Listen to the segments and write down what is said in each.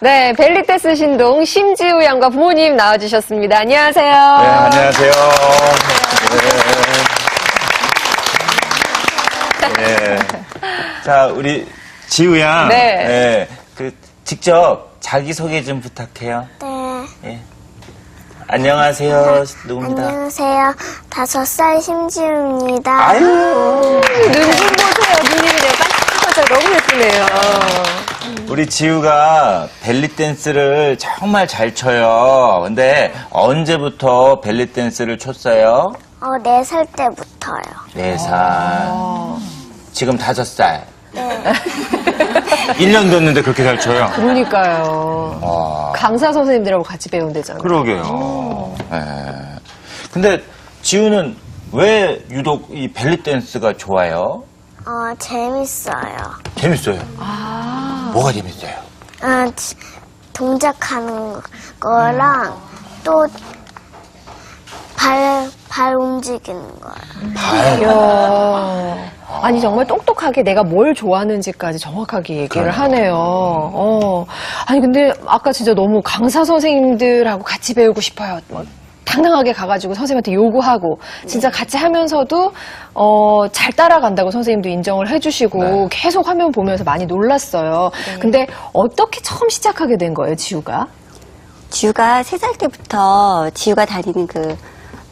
네, 벨리댄스 신동 심지우 양과 부모님 나와주셨습니다. 안녕하세요. 네, 안녕하세요. 네. 네. 자, 우리 지우 양. 네. 직접 자기소개 좀 부탁해요. 네. 예. 안녕하세요. 누굽니다. 안녕하세요. 5살 심지우입니다. 아유. 눈 좀 보세요. 눈이 그냥 반짝반짝 너무 예쁘네요. 우리 지우가 벨리댄스를 정말 잘 춰요. 근데 언제부터 벨리댄스를 췄어요? 4살 때부터요. 4살. 지금 5살. 네. 1년 됐는데 그렇게 잘 춰요? 그러니까요. 와. 강사 선생님들하고 같이 배운대잖아요. 그러게요. 예. 근데 지우는 왜 유독 이 벨리댄스가 좋아요? 재밌어요. 재밌어요. 뭐가 재밌어요? 동작하는 거랑 또 발 움직이는 거요. 이야. 아니 정말 똑똑하게 내가 뭘 좋아하는지까지 정확하게 얘기를 하네요. 아니 근데 아까 진짜 너무 강사 선생님들하고 같이 배우고 싶어요. 뭐, 당당하게 가가지고 선생님한테 요구하고 진짜 같이 하면서도 잘 따라간다고 선생님도 인정을 해주시고 네. 계속 화면 보면서 많이 놀랐어요. 근데 어떻게 처음 시작하게 된 거예요, 지우가? 지우가 3살 때부터 지우가 다니는 그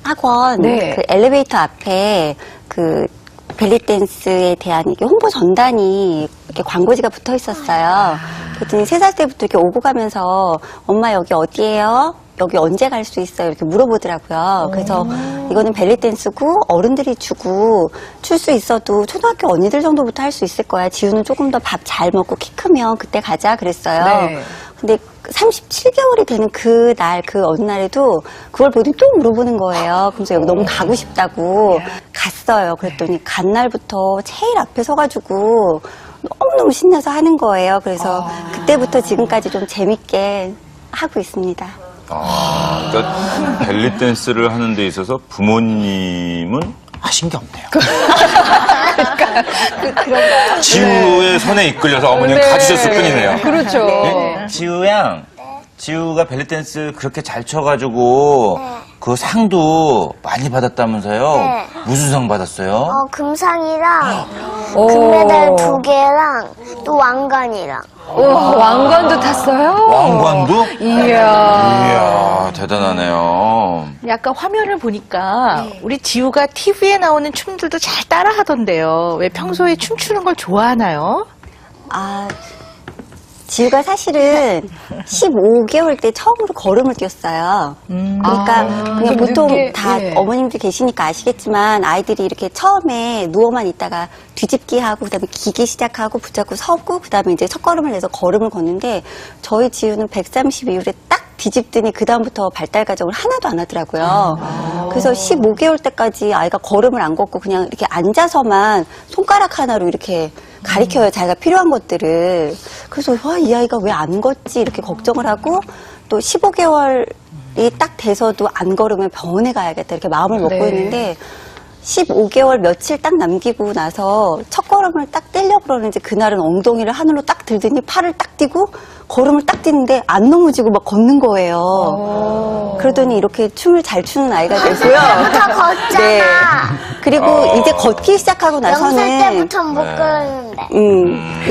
학원, 네. 그 엘리베이터 앞에 그 벨리댄스에 대한 이게 홍보 전단이 이렇게 광고지가 붙어 있었어요. 그랬더니 3살 때부터 이렇게 오고 가면서 엄마 여기 어디예요? 여기 언제 갈 수 있어요? 이렇게 물어보더라고요. 그래서 이거는 벨리댄스고 어른들이 추고 출 수 있어도 초등학교 언니들 정도부터 할 수 있을 거야. 지우는 조금 더 밥 잘 먹고 키 크면 그때 가자 그랬어요. 네. 근데 37개월이 되는 그 날, 그 어느 날에도 그걸 보더니 또 물어보는 거예요. 그래서 여기 너무 가고 싶다고 갔어요. 그랬더니 간 날부터 제일 앞에 서가지고 너무너무 신나서 하는 거예요. 그래서 그때부터 지금까지 좀 재밌게 하고 있습니다. 그러니까 벨리댄스를 하는 데 있어서 부모님은 하신 게 없네요. 그런가요? 지우의 손에 이끌려서 어머니는 가주셨을 뿐이네요. 그렇죠. 네. 지우 양, 지우가 벨리댄스 그렇게 잘 쳐가지고 그 상도 많이 받았다면서요? 네. 무슨 상 받았어요? 금상이랑 오. 금메달 2개랑 또 왕관이랑. 우와, 왕관도 탔어요? 왕관도? 이야. 이야, 대단하네요. 약간 화면을 보니까 우리 지우가 TV에 나오는 춤들도 잘 따라 하던데요. 왜 평소에 춤추는 걸 좋아하나요? 지우가 사실은 15개월 때 처음으로 걸음을 뛰었어요. 그러니까 그냥 좀 보통 늦게, 다 예. 어머님들 계시니까 아시겠지만 아이들이 이렇게 처음에 누워만 있다가 뒤집기 하고 그다음에 기기 시작하고 붙잡고 서고 그다음에 이제 첫걸음을 내서 걸음을 걷는데 저희 지우는 132일에 딱 뒤집더니 그다음부터 발달 과정을 하나도 안 하더라고요. 그래서 15개월 때까지 아이가 걸음을 안 걷고 그냥 이렇게 앉아서만 손가락 하나로 이렇게 가리켜요. 자기가 필요한 것들을. 그래서 와, 이 아이가 왜 안 걷지? 이렇게 걱정을 하고 또 15개월이 딱 돼서도 안 걸으면 병원에 가야겠다. 이렇게 마음을 먹고 네. 있는데 15개월 며칠 딱 남기고 나서 첫 걸음을 딱 떼려고 그러는지 그날은 엉덩이를 하늘로 딱 들더니 팔을 딱 띄고 걸음을 딱 뛰는데 안 넘어지고 막 걷는 거예요. 그러더니 이렇게 춤을 잘 추는 아이가 되고요. 부터 걷잖아. 네. 그리고 이제 걷기 시작하고 0살 나서는 때부터 못 걸었는데.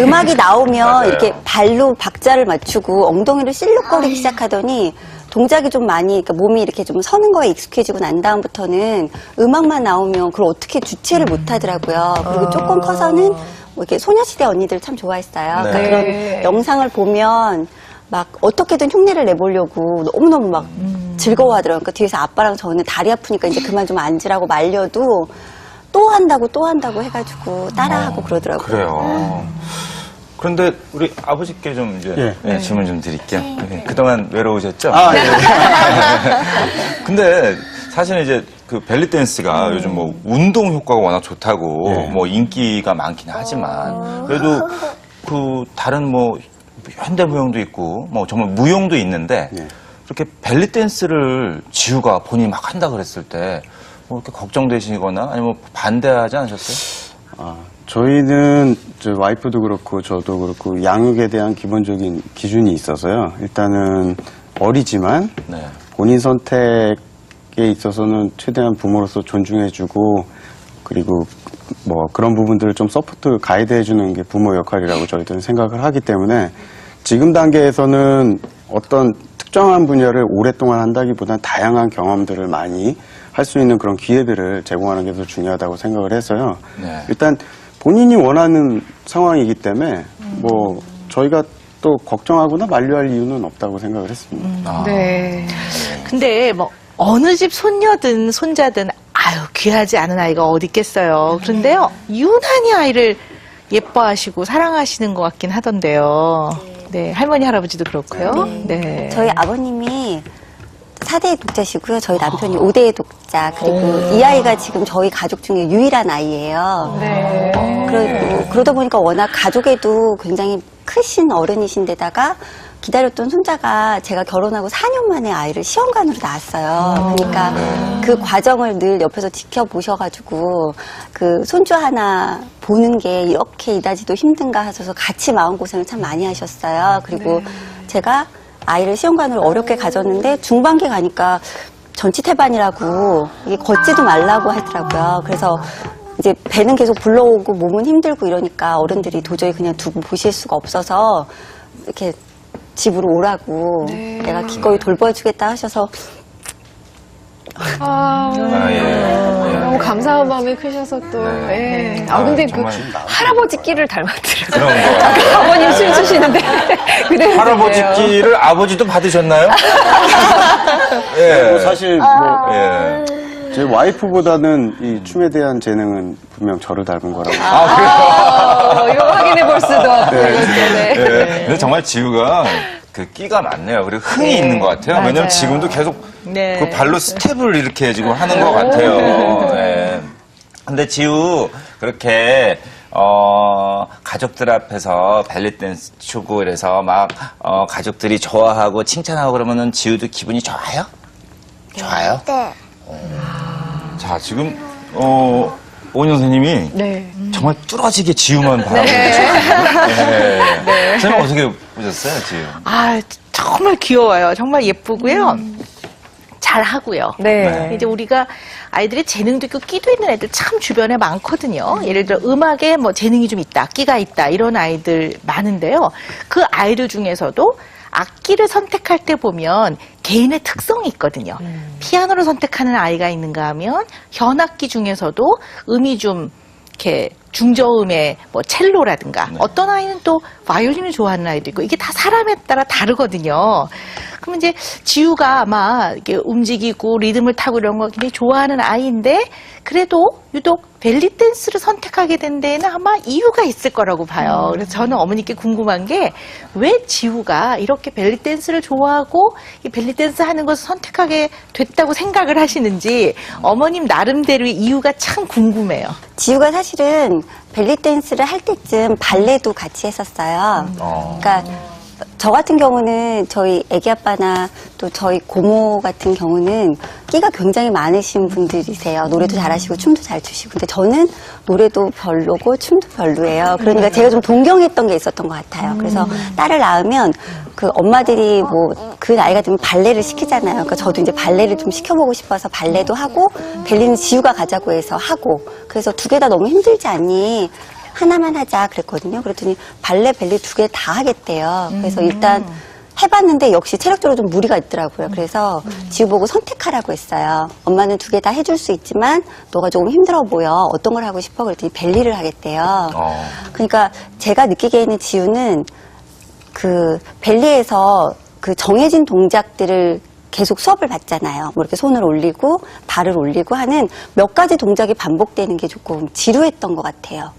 음악이 나오면 맞아요. 이렇게 발로 박자를 맞추고 엉덩이를 실룩거리기 시작하더니 동작이 좀 많이, 그러니까 몸이 이렇게 좀 서는 거에 익숙해지고 난 다음부터는 음악만 나오면 그걸 어떻게 주체를 못 하더라고요. 그리고 조금 커서는 뭐 이렇게 소녀시대 언니들 참 좋아했어요. 네. 그러니까 그런 영상을 보면 막 어떻게든 흉내를 내보려고 너무너무 막 즐거워하더라고요. 그러니까 뒤에서 아빠랑 저는 다리 아프니까 이제 그만 좀 앉으라고 말려도 또 한다고 해가지고 따라하고 그러더라고요. 그래요. 그런데 우리 아버지께 좀 이제 질문 좀 드릴게요. 그동안 외로우셨죠? 예. 근데 사실은 이제 그 벨리댄스가 요즘 뭐 운동 효과가 워낙 좋다고 예. 뭐 인기가 많긴 하지만 그래도 그 다른 뭐 현대무용도 있고 뭐 정말 무용도 있는데 예. 그렇게 벨리댄스를 지우가 본인이 막 한다 그랬을 때 뭐 이렇게 걱정되시거나 아니면 반대하지 않으셨어요? 저희는 와이프도 그렇고 저도 그렇고 양육에 대한 기본적인 기준이 있어서요. 일단은 어리지만 네. 본인 선택에 있어서는 최대한 부모로서 존중해주고 그리고 뭐 그런 부분들을 좀 서포트 가이드해주는 게 부모 역할이라고 저희들은 생각을 하기 때문에 지금 단계에서는 어떤 특정한 분야를 오랫동안 한다기보다는 다양한 경험들을 많이 할 수 있는 그런 기회들을 제공하는 게 더 중요하다고 생각을 해서요. 네. 일단 본인이 원하는 상황이기 때문에 뭐 저희가 또 걱정하거나 만류할 이유는 없다고 생각을 했습니다. 네. 근데 뭐 어느 집 손녀든 손자든 아유 귀하지 않은 아이가 어디 있겠어요. 그런데요 유난히 아이를 예뻐하시고 사랑하시는 것 같긴 하던데요. 네 할머니 할아버지도 그렇고요. 네. 저희 아버님이 4대의 독자시고요. 저희 남편이 5대의 독자. 그리고 이 아이가 지금 저희 가족 중에 유일한 아이예요. 네. 그러다 보니까 워낙 가족에도 굉장히 크신 어른이신데다가 기다렸던 손자가 제가 결혼하고 4년 만에 아이를 시험관으로 낳았어요. 그러니까 그 과정을 늘 옆에서 지켜보셔가지고 그 손주 하나 보는 게 이렇게 이다지도 힘든가 하셔서 같이 마음고생을 참 많이 하셨어요. 그리고 제가 아이를 시험관으로 어렵게 가졌는데 중반기 가니까 전치태반이라고 이게 걷지도 말라고 하더라고요. 그래서 이제 배는 계속 불러오고 몸은 힘들고 이러니까 어른들이 도저히 그냥 두고 보실 수가 없어서 이렇게 집으로 오라고 내가 기꺼이 돌봐주겠다 하셔서 너무 감사한 마음이 크셔서 또. 네. 예. 근데 그 정말 할아버지 끼를 닮았더라고요. 그런 거 같아요. 아버님 술 주시는데. 그대로 할아버지 드세요. 끼를 아버지도 받으셨나요? 예. 사실 예. 제 와이프보다는 이 춤에 대한 재능은 분명 저를 닮은 거라고. 이거 확인해 볼 수도 없고. 네. 예. 근데 정말 지우가 그 끼가 많네요. 그리고 흥이 있는 것 같아요. 맞아요. 왜냐면 지금도 계속 네. 그 발로 스텝을 이렇게 지금 하는 것 같아요. 예. 근데 지우 그렇게 가족들 앞에서 벨리 댄스 추고 이래서 막 가족들이 좋아하고 칭찬하고 그러면은 지우도 기분이 좋아요? 좋아요? 네. 자 지금 오은영 선생님이 네. 정말 뚫어지게 지우만 바라보고 계시거든요. 네. 선생님 어떻게 보셨어요, 지우? 아 정말 귀여워요. 정말 예쁘고요. 잘하고요. 네. 이제 우리가 아이들의 재능도 있고 끼도 있는 애들 참 주변에 많거든요. 예를 들어 음악에 뭐 재능이 좀 있다, 끼가 있다 이런 아이들 많은데요. 그 아이들 중에서도 악기를 선택할 때 보면 개인의 특성이 있거든요. 피아노를 선택하는 아이가 있는가 하면 현악기 중에서도 음이 좀 이렇게 중저음의 뭐 첼로라든가 어떤 아이는 또 바이올린을 좋아하는 아이도 있고 이게 다 사람에 따라 다르거든요. 그럼 이제 지우가 아마 이렇게 움직이고 리듬을 타고 이런 거 굉장히 좋아하는 아이인데 그래도 유독 벨리 댄스를 선택하게 된 데에는 아마 이유가 있을 거라고 봐요. 그래서 저는 어머니께 궁금한 게 왜 지우가 이렇게 벨리 댄스를 좋아하고 이 벨리 댄스 하는 것을 선택하게 됐다고 생각을 하시는지 어머님 나름대로의 이유가 참 궁금해요. 지우가 사실은 벨리 댄스를 할 때쯤 발레도 같이 했었어요. 그러니까 저 같은 경우는 저희 애기 아빠나 또 저희 고모 같은 경우는 끼가 굉장히 많으신 분들이세요. 노래도 잘하시고 춤도 잘 추시고. 근데 저는 노래도 별로고 춤도 별로예요. 그러니까 제가 좀 동경했던 게 있었던 것 같아요. 그래서 딸을 낳으면 그 엄마들이 뭐 그 나이가 되면 발레를 시키잖아요. 그러니까 저도 이제 발레를 좀 시켜보고 싶어서 발레도 하고 벨리는 지우가 가자고 해서 하고. 그래서 두 개 다 너무 힘들지 않니? 하나만 하자 그랬거든요. 그랬더니 발레, 벨리 두 개 다 하겠대요. 그래서 일단 해봤는데 역시 체력적으로 좀 무리가 있더라고요. 그래서 지우 보고 선택하라고 했어요. 엄마는 두 개 다 해줄 수 있지만 너가 조금 힘들어 보여. 어떤 걸 하고 싶어? 그랬더니 벨리를 하겠대요. 그러니까 제가 느끼기에는 지우는 그 벨리에서 그 정해진 동작들을 계속 수업을 받잖아요. 뭐 이렇게 손을 올리고 발을 올리고 하는 몇 가지 동작이 반복되는 게 조금 지루했던 것 같아요.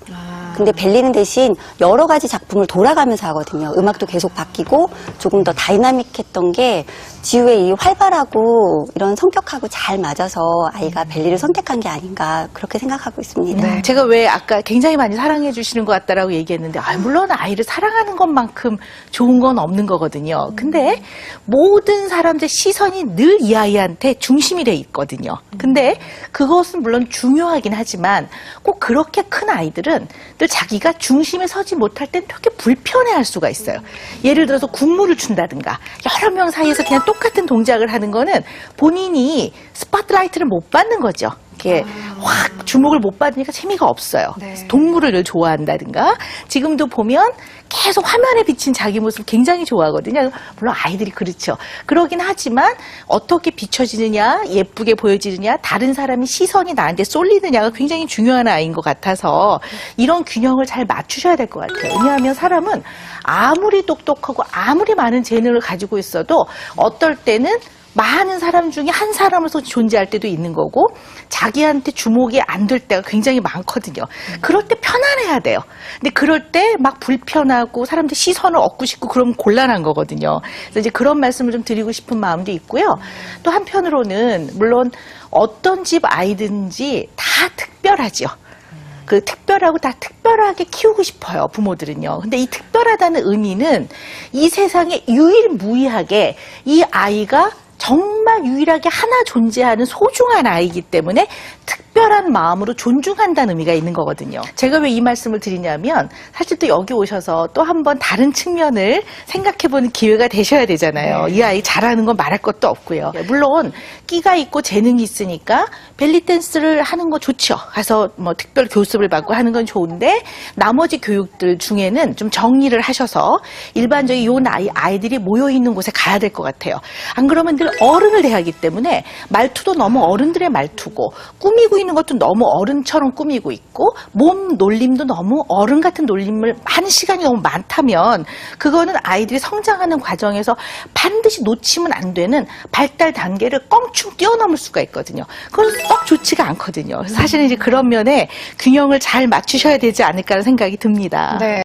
근데 벨리는 대신 여러 가지 작품을 돌아가면서 하거든요. 음악도 계속 바뀌고 조금 더 다이나믹했던 게 지우의 이 활발하고 이런 성격하고 잘 맞아서 아이가 벨리를 선택한 게 아닌가 그렇게 생각하고 있습니다. 제가 왜 아까 굉장히 많이 사랑해 주시는 것 같다라고 얘기했는데, 물론 아이를 사랑하는 것만큼 좋은 건 없는 거거든요. 근데 모든 사람들 시선이 늘 이 아이한테 중심이 돼 있거든요. 근데 그것은 물론 중요하긴 하지만 꼭 그렇게 큰 아이들은 늘 자기가 중심에 서지 못할 땐 되게 불편해할 수가 있어요. 예를 들어서 국물을 준다든가 여러 명 사이에서 그냥 똑같은 동작을 하는 거는 본인이 스팟라이트를 못 받는 거죠. 이렇게 확 주목을 못 받으니까 재미가 없어요. 동물을 늘 좋아한다든가, 지금도 보면 계속 화면에 비친 자기 모습을 굉장히 좋아하거든요. 물론 아이들이 그렇죠. 그러긴 하지만 어떻게 비춰지느냐, 예쁘게 보여지느냐, 다른 사람이 시선이 나한테 쏠리느냐가 굉장히 중요한 아이인 것 같아서 이런 균형을 잘 맞추셔야 될 것 같아요. 왜냐하면 사람은 아무리 똑똑하고 아무리 많은 재능을 가지고 있어도 어떨 때는 많은 사람 중에 한 사람으로서 존재할 때도 있는 거고, 자기한테 주목이 안 될 때가 굉장히 많거든요. 그럴 때 편안해야 돼요. 근데 그럴 때 막 불편하고 사람들 시선을 얻고 싶고 그러면 곤란한 거거든요. 그래서 이제 그런 말씀을 좀 드리고 싶은 마음도 있고요. 또 한편으로는 물론 어떤 집 아이든지 다 특별하죠. 그 특별하고 다 특별하게 키우고 싶어요, 부모들은요. 근데 이 특별하다는 의미는 이 세상에 유일무이하게 이 아이가 정말 유일하게 하나 존재하는 소중한 아이이기 때문에 특별한 마음으로 존중한다는 의미가 있는 거거든요. 제가 왜 이 말씀을 드리냐면, 사실 또 여기 오셔서 또 한 번 다른 측면을 생각해보는 기회가 되셔야 되잖아요. 이 아이 잘하는 건 말할 것도 없고요. 물론 끼가 있고 재능이 있으니까 벨리 댄스를 하는 거 좋죠. 가서 뭐 특별 교습을 받고 하는 건 좋은데, 나머지 교육들 중에는 좀 정리를 하셔서 일반적인 요 나이 아이들이 모여 있는 곳에 가야 될 것 같아요. 안 그러면 늘 어른을 대하기 때문에 말투도 너무 어른들의 말투고, 꾸미고 있는 것도 너무 어른처럼 꾸미고 있고, 몸 놀림도 너무 어른 같은 놀림을 하는 시간이 너무 많다면 그거는 아이들이 성장하는 과정에서 반드시 놓치면 안 되는 발달 단계를 껑충 뛰어넘을 수가 있거든요. 그건 썩 좋지가 않거든요. 그래서 사실은 이제 그런 면에 균형을 잘 맞추셔야 되지 않을까라는 생각이 듭니다. 네.